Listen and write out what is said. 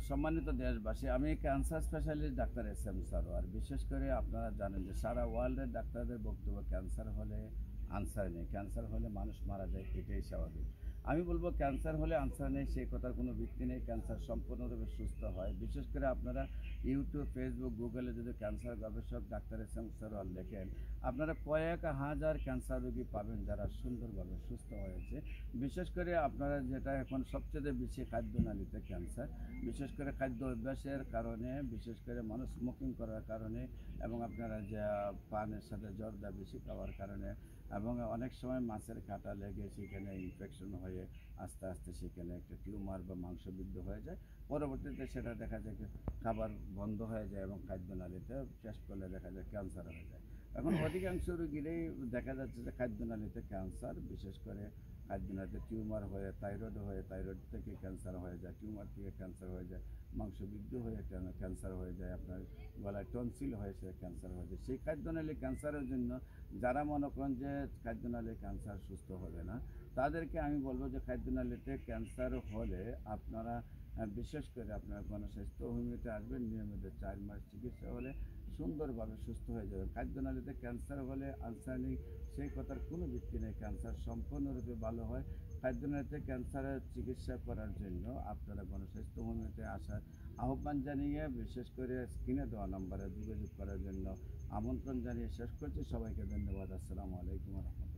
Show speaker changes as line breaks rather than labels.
সম্মানিত দেশবাসী, আমি cancer specialist doctor S M Sarwar. বিশেষ করে আপনারা জানেন যে সারা ওয়ার্ল্ডের ডাক্তারদের বক্তব্য ক্যান্সার হলে আনসার নেই, ক্যান্সার হলে মানুষ মারা যায়, এটাই স্বাভাবিক। আমি বলবো ক্যান্সার হলে আনসার নেই সেই কথার কোনো ভিত্তি নেই। ক্যান্সার সম্পূর্ণরূপে সুস্থ হয়। বিশেষ করে আপনারা ইউটিউব, ফেসবুক, গুগলে যদি ক্যান্সার গবেষক ডাক্তার এস এম সারোয়ার লেখেন, আপনারা কয়েক হাজার ক্যান্সার রোগী পাবেন যারা সুন্দরভাবে সুস্থ হয়েছে। বিশেষ করে আপনারা যেটা এখন সবচেয়ে বেশি খাদ্যনালীতে ক্যান্সার, বিশেষ করে খাদ্য অভ্যাসের কারণে, বিশেষ করে মানুষ স্মোকিং করার কারণে, এবং আপনারা যে পানের সাথে জর্দা বেশি খাওয়ার কারণে, এবং অনেক সময় মাছের কাঁটা লেগে সেখানে ইনফেকশন হয়ে আস্তে আস্তে সেখানে একটা টিউমার বা মাংসবৃদ্ধ হয়ে যায়। পরবর্তীতে সেটা দেখা যায় খাবার বন্ধ হয়ে যায় এবং খাদ্যনালীতে টেস্ট করলে দেখা যায় ক্যান্সার হয়ে যায়। এখন অধিকাংশ রোগীরই দেখা যাচ্ছে যে খাদ্যনালীতে ক্যান্সার, বিশেষ করে খাদ্যনালীতে টিউমার হয়ে, থাইরয়েড হয়ে, থাইরয়েড থেকে ক্যান্সার হয়ে যায়, টিউমার থেকে ক্যান্সার হয়ে যায়, মাংসবৃদ্ধি হয়ে ক্যান্সার হয়ে যায়, আপনার গলায় টনসিল হয়ে সে ক্যান্সার হয়ে যায়। সেই খাদ্যনালী ক্যান্সারের জন্য যারা মনে করেন যে খাদ্যনালী ক্যান্সার সুস্থ হবে না, তাদেরকে আমি বলবো যে খাদ্যনালীতে ক্যান্সার হলে আপনারা বিশেষ করে আপনারা গণস্বাস্থ্য হোমিওতে আসবেন। নিয়মিত 4 মাস চিকিৎসা হলে সুন্দরভাবে সুস্থ হয়ে যাবে। খাদ্যনালীতে ক্যান্সার হলে আনসার নেই সেই কথার কোনো ভিত্তি নেই। ক্যান্সার সম্পূর্ণরূপে ভালো হয়। খাদ্যনালীতে ক্যান্সারের চিকিৎসা করার জন্য আপনারা গণস্বাস্থ্য হোমিওতে আসার আহ্বান জানিয়ে, বিশেষ করে স্ক্রিনে দেওয়া নম্বরে যোগাযোগ করার জন্য আমন্ত্রণ জানিয়ে শেষ করছি। সবাইকে ধন্যবাদ। আসসালামু আলাইকুম রহমতুল্লাহ।